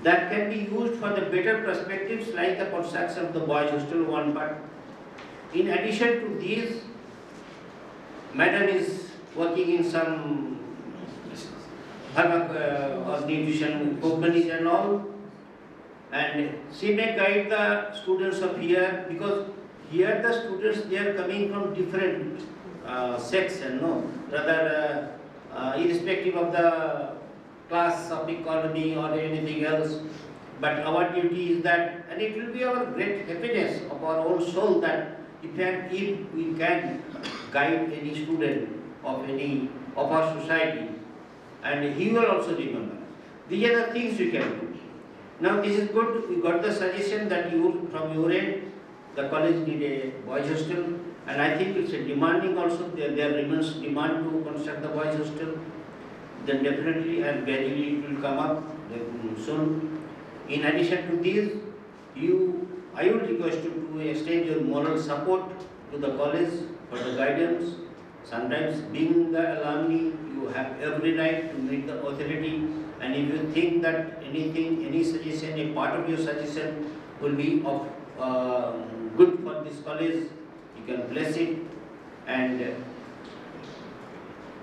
that can be used for the better perspectives, like the construction of the boys hostel, one part. In addition to these, Madam is working in some nutrition companies and all, and she may guide the students of here, because here the students, they are coming from different sects and no, rather irrespective of the class of economy or anything else. But our duty is that, and it will be our great happiness of our own soul that if we can guide any student of any of our society, and he will also remember. These are the things we can do. Now this is good. We got the suggestion that from your end, the college need a boys hostel, and I think it's a demanding also. There remains demand to construct the boys hostel. Then definitely and gradually it will come up soon. In addition to this, I would request you to extend your moral support to the college for the guidance. Sometimes being the alumni, you have every right to meet the authority, and if you think that any suggestion, a part of your suggestion will be of good for this college, you can bless it. And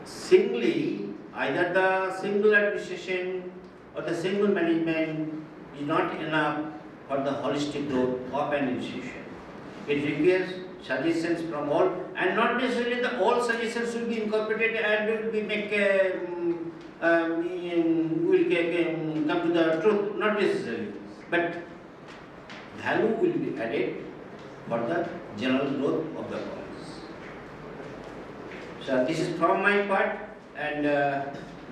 singly, either the single administration or the single management is not enough for the holistic growth of an institution. It requires suggestions from all, and not necessarily all suggestions will be incorporated and will be come to the truth, not necessarily, but value will be added for the general growth of the college. So this is from my part, and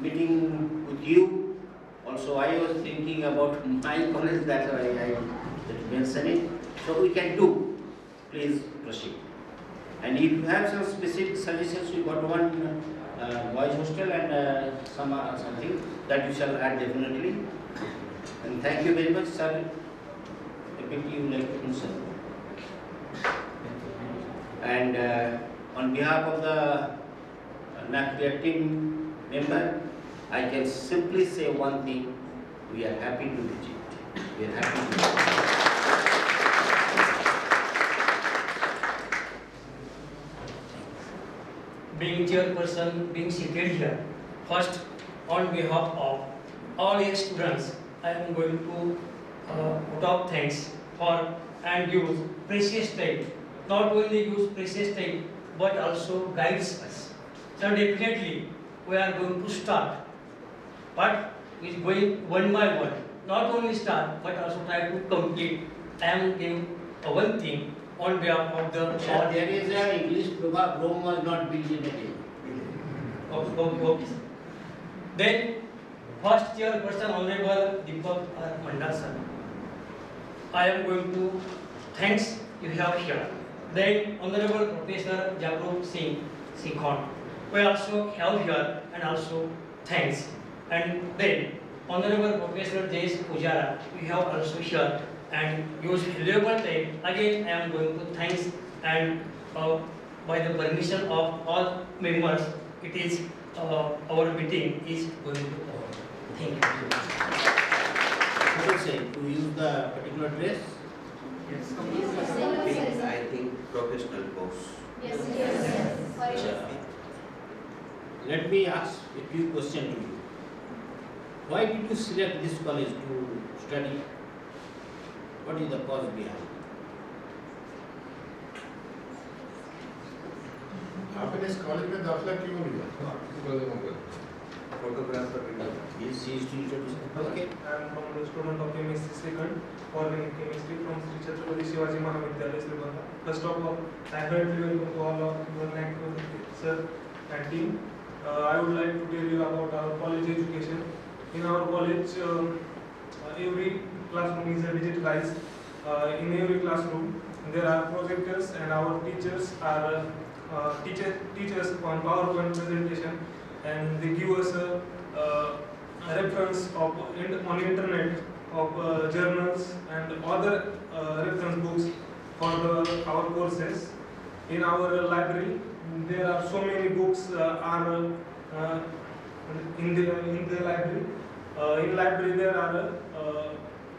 meeting with you. Also, I was thinking about my college, that's why I mentioned it. So we can do. Please proceed. And if you have some specific suggestions, we got one boys hostel and something that you shall add definitely. And thank you very much, sir. Definitely you like to answer. And on behalf of the NACDA team member, I can simply say one thing: we are happy to visit. We are happy to visit. Being chairperson, being seated here, first on behalf of all your students, I am going to put up thanks for and use precious time. Not only use precious time, but also guides us. So definitely we are going to start, but is going one by one. Not only start, but also try to complete. I am giving one thing on behalf of the. There is an English proverb: Rome was not built in a day. Okay. Then, first chairperson Honorable Deepak Mandal sir. I am going to thanks you have here. Then Honorable Professor Jagrut Singh Sikhon. We also have here and also thanks. And then Honorable Professor J.S. Pujara, we have also here and use valuable time. Again, I am going to thanks, and by the permission of all members, it is our meeting is going to over. Thank you. What is it? To use the particular dress? Yes. I think professional course. Yes. Let me ask a few questions to you. Why did you select this college to study? What is the cause behind? आपने इस college में दाखिला क्यों लिया? Photographer. Yes, he is to okay. I am from the student of chemistry second, organic chemistry from Sri Chhatrapati Shivaji Mahavidyalaya, Srivanda. First of all, I heard welcome to all of your sir and team. I would like to tell you about our college education. In our college, every classroom is digitalized. In every classroom, there are projectors, and our teachers are teachers on PowerPoint presentation, and they give us a reference of on internet of journals and other reference books for our courses. In our library, there are so many books in the library. In library there are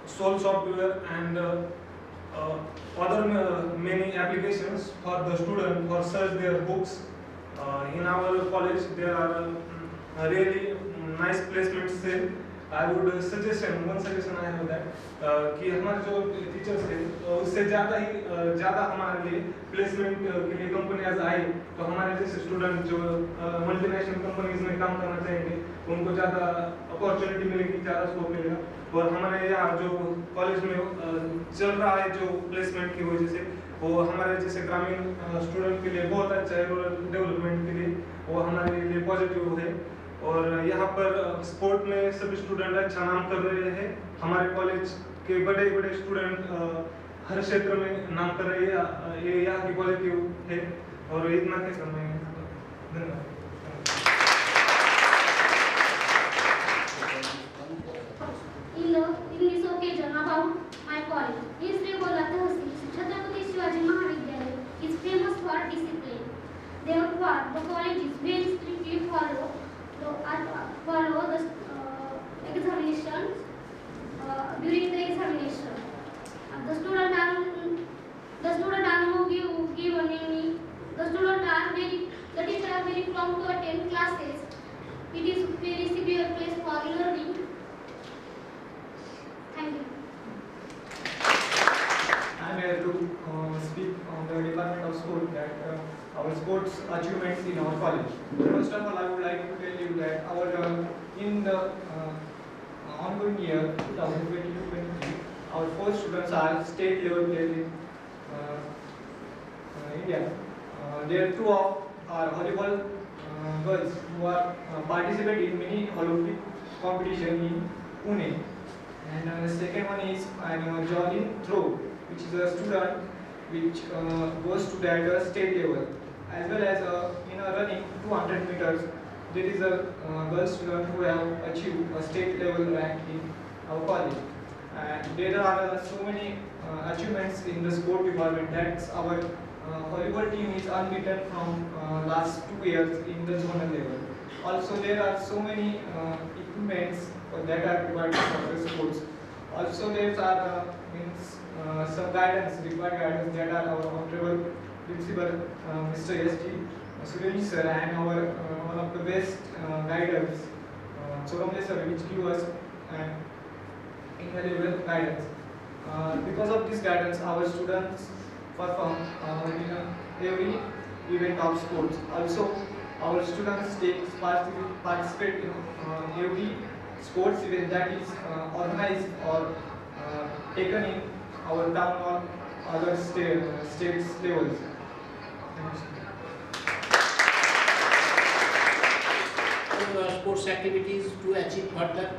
Soul software and other many applications for the student for search their books. In our college there are really nice placement cell, I would suggest one suggestion I have that कि हमारे जो teachers थे उससे ज़्यादा हमारे लिए placement के लिए कंपनियाज आई तो हमारे जैसे स्टूडेंट जो मल्टीनेशनल कंपनीज में काम करना चाहेंगे उनको ज़्यादा अपॉर्चुनिटी मिलेगी, ज़्यादा स्कोप मिलेगा। और हमारे यहाँ जो कॉलेज में चल रहा है जो प्लेसमेंट की वजह से वो हमारे जैसे ग्रामीण स्टूडेंट के लिए बहुत अच्छा है, रूरल डेवलपमेंट के लिए वो हमारे लिए पॉजिटिव है। और यहाँ पर स्पोर्ट में सभी स्टूडेंट अच्छा नाम कर रहे हैं। हमारे कॉलेज के बड़े बड़े स्टूडेंट हर क्षेत्र में नाम कर रहे हैं, ये यहाँ की पॉजिटिव है। और इतना कहकर मैं धन्यवाद। In this occasion about my college, is Regola Tehsil, Chhatrapati Shivaji Mahavidyalaya is famous for discipline. Therefore, the college is very strictly follow the examinations during the examination. The students are no given any. The students are the teachers are very prompt to attend classes. It is very severe place for learning. Thank you. I am here to speak on the Department of Sport that our sports achievements in our college. First of all, I would like to tell you that our in the ongoing year 2022-23, our 4 students are state level players in India. There are 2 of our volleyball girls who are participate in many Olympic competition in Pune. And the second one is javelin throw, which is a student which goes to that state level, as well as in running 200 meters. There is a girl student who have achieved a state level rank in our college. And there are so many achievements in the sport department that our volleyball team is unbeaten from last 2 years in the zonal level. Also, there are so many equipments that are provided for the sports. Also, there are some guidance, required guidance that are our honorable principal, Mr. S.T. Suresh sir, and our one of the best guiders, Choramle sir, which give us invaluable guidance. Because of this guidance, our students perform in every event of sports. Also, our students participate in every sports event that is organized or taken in our town or other states levels. Sports activities to achieve further?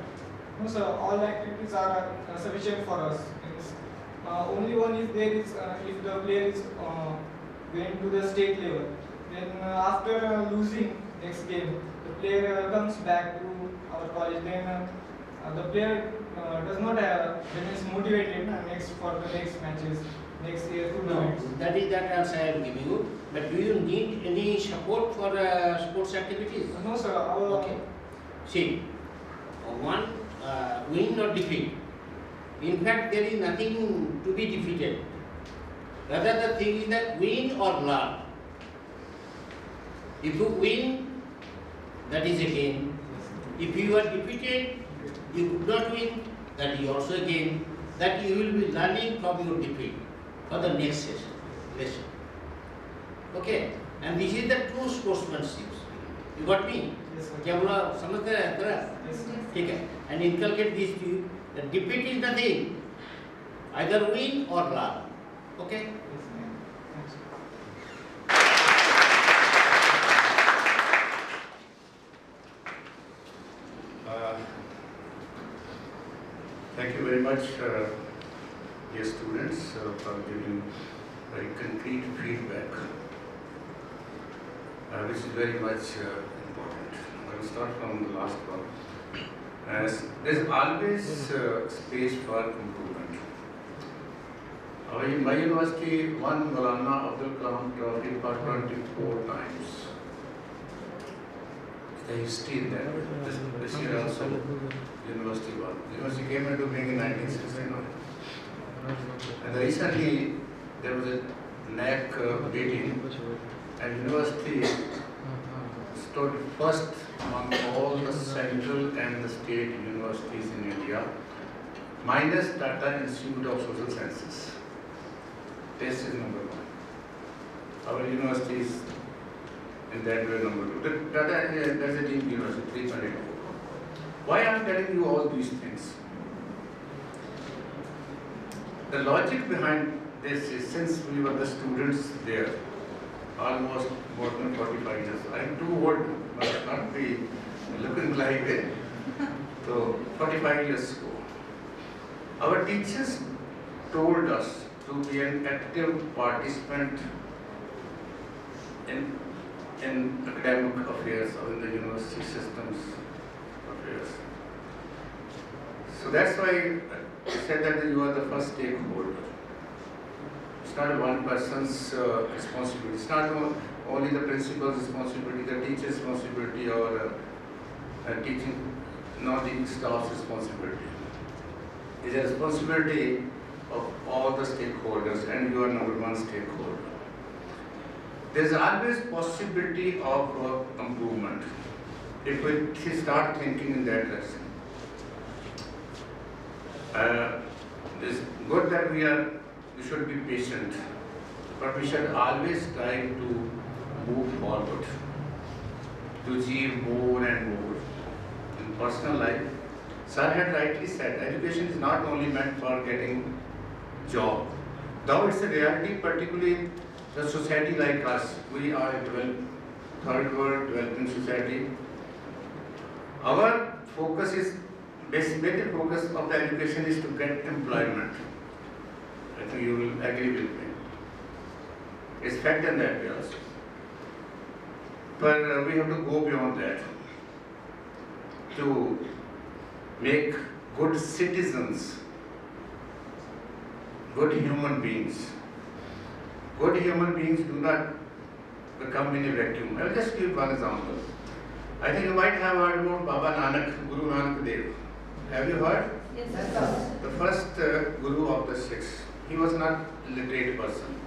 No sir, all activities are sufficient for us. Only one is there is if the player is going to the state level, then after losing next game, the player comes back to our college, then the player does not have, then is motivated for the next matches, next year tournaments. No, that is that answer I am giving you. But do you need any support for sports activities? No sir. Okay. See, one win or defeat. In fact, there is nothing to be defeated. Rather, the thing is that win or learn. If you win, that is a gain. If you are defeated, you could not win, that is also a gain. That you will be learning from your defeat for the next lesson. Okay? And this is the true sportsmanship. You got me? Yes, sir. क्या बोला समझते हैं तरह? ठीक है. And inculcate this to you. The defeat is nothing. Either win or learn. Okay? Thank you very much, dear students, for giving very concrete feedback, which is very much important. I will start from the last one. As there is always space for improvement. In my university, won Maulana Abdul Kalam Trophy for 24 times. The history there. This year also, university won. University came into being in 1969. And recently, there was a NAC meeting, and university stood first among all the central and the state universities in India, minus Tata Institute of Social Sciences. This is number one. Our universities in that way number two. Tata, that's a deemed university, 3.84. Why I am telling you all these things? The logic behind this is, since we were the students there, almost more than 45 years. I am too old, but not be looking like it. So 45 years ago, our teachers told us to be an active participant in academic affairs or in the university systems affairs. So that's why I said that you are the first stakeholder. It's not one person's responsibility. It's not only the principal's responsibility, the teacher's responsibility, or teaching, non-teaching staff's responsibility. It's a responsibility of all the stakeholders, and you are number one stakeholder. There's always possibility of improvement if we start thinking in that direction. It's good that we should be patient, but we should always try to move forward, to achieve more and more. In personal life, Sir had rightly said, education is not only meant for getting job, though it's a reality, particularly the society like us. We are a third world developing society. Our focus is, basic focus of the education is to get employment. I think you will agree with me. It's fact in that way also. But we have to go beyond that to make good citizens, good human beings. Good human beings do not become in a vacuum. I will just give one example. I think you might have heard about Baba Nanak, Guru Nanak Dev. Have you heard? Yes, sir. The first Guru of the Sikhs. He was not a literate person.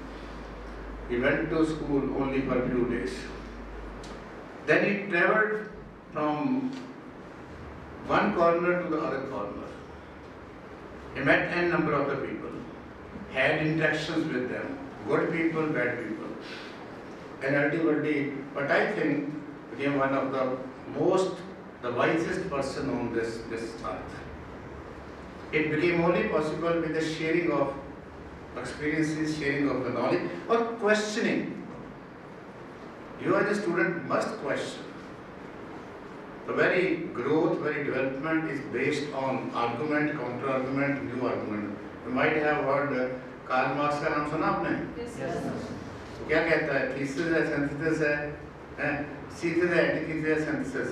He went to school only for a few days. Then he traveled from one corner to the other corner. He met n number of the people, had interactions with them, good people, bad people. And ultimately, but I think became one of the wisest person on this earth. It became only possible with the sharing of experiences, sharing of the knowledge, or questioning. You as a student must question. The very growth, very development is based on argument, counter-argument, new argument. You might have heard Karl Marx का नाम सुना आपने? Yes, sir. क्या कहता है? Thesis है, synthesis है, thesis है, antithesis है, synthesis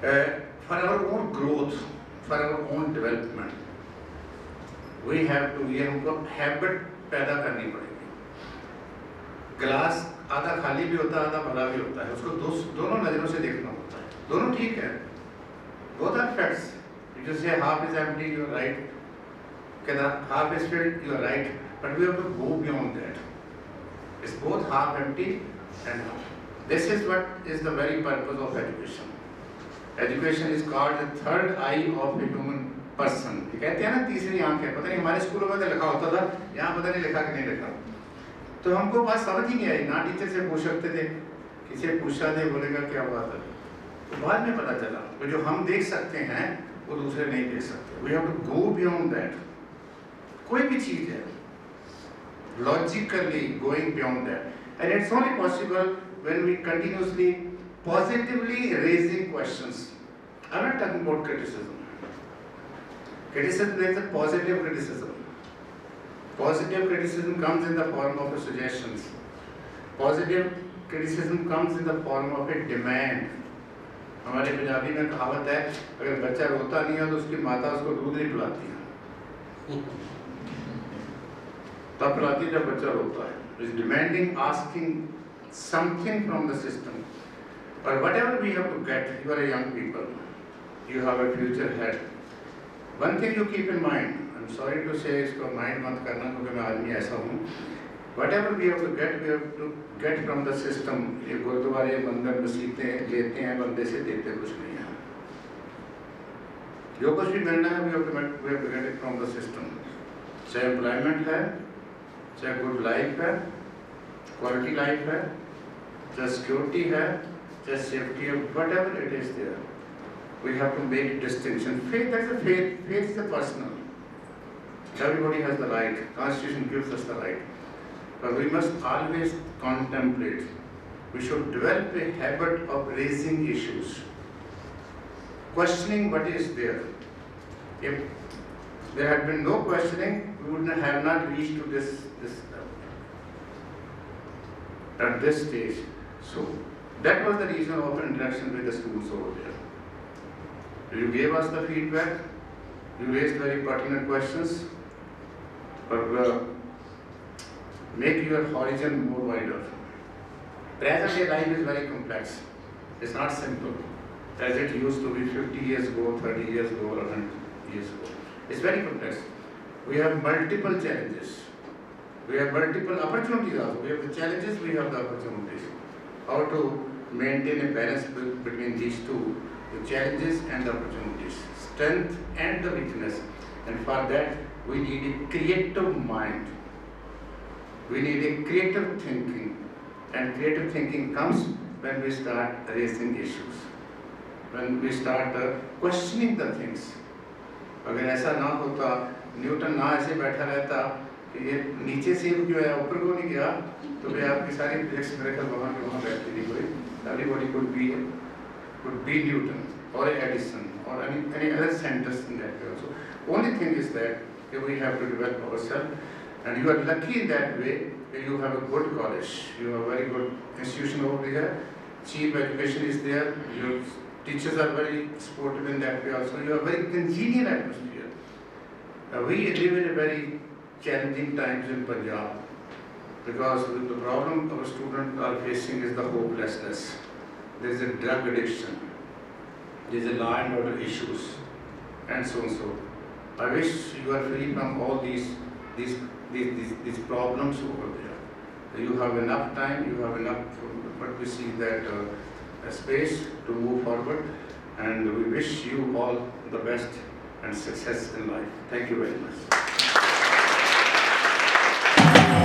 है. For our own growth, for our own development, we have to, ये हमको habit पैदा करनी पड़ेगी. ग्लास आधा खाली भी होता है, आधा भरा भी होता है. उसको दोनों नजरों से देखना होता है. दोनों ठीक है. Both are facts. If you say half is empty, you are right. Half is filled, you are right. But we have to go beyond that. It's both half empty and half. This is what is the very purpose of education. Education is called the third eye of a human person. कहते हैं ना तीसरी आंख है. पता नहीं हमारे स्कूलों में तो लिखा होता था, यहाँ पता नहीं लिखा कि नहीं लिखा. तो हमको बात समझ ही नहीं आई. ना टीचर से पूछ सकते थे, किसी से पूछा नहीं, बोलेगा क्या हुआ था. तो बाद में पता चला कि जो हम देख सकते हैं वो दूसरे नहीं देख सकते. We have to go beyond that. कोई भी चीज है, logically going beyond that, and it's only possible when we continuously positively raising questions. I'm not talking about criticism. Criticism, there is a positive criticism. Positive criticism comes in the form of suggestions. Positive criticism comes in the form of a demand. हमारे पंजाबी में कहावत है, अगर बच्चा रोता नहीं है तो उसकी माता उसको दूध नहीं पिलाती है. तब पिलाती है जब बच्चा रोता है. Is demanding, asking something from the system. But whatever we have to get, you are a young people. You have a future ahead. One thing you keep in mind. I'm sorry to say, इसको mind मत करना क्योंकि मैं आदमी ऐसा हूँ. Whatever we have to get from the system. ये गुरुद्वारे मंदिर मस्जिदें लेते हैं बंदे से, देते कुछ नहीं है. जो कुछ भी मिलना है we have to get it from the system. चाहे एम्प्लॉयमेंट है, चाहे गुड लाइफ है, क्वालिटी लाइफ है, चाहे सिक्योरिटी है, चाहे सेफ्टी है, whatever it is there, we have to make distinction. Faith, that's a faith. Faith is a personal. Everybody has the right. Constitution gives us the right. But we must always contemplate. We should develop a habit of raising issues, questioning what is there. If there had been no questioning, we would have not reached to this at this stage. So that was the reason of interaction with the students over there. You gave us the feedback, you raised very pertinent questions, but make your horizon more wider. Present day life is very complex. It's not simple as it used to be 50 years ago, 30 years ago, or 100 years ago. It's very complex. We have multiple challenges. We have multiple opportunities also. We have the challenges, we have the opportunities. How to maintain a balance between these two, the challenges and the opportunities, strength and the weakness. And for that, we need a creative mind. We need a creative thinking. And creative thinking comes when we start raising issues, when we start questioning the things. अगर ऐसा ना होता, Newton ना ऐसे बैठा रहता कि ये नीचे से जो है ऊपर को नहीं गया, तो वे आपकी सारी फिजिक्स मेरे ख्याल वहाँ के वहाँ बैठती थी कोई. Everybody could be Newton or Edison or any other scientist in that way also. Only thing is that we have to develop ourselves, and you are lucky in that way. You have a good college, you have a very good institution over here, cheap education is there, your teachers are very supportive in that way also, you have a very congenial atmosphere. We live in a very challenging times in Punjab, because the problem our students are facing is the hopelessness. There is a drug addiction, there is a law and order issues, and so and so. I wish you are free from all these problems over there. You have enough time, you have enough, but we see that space to move forward, and we wish you all the best and success in life. Thank you very much.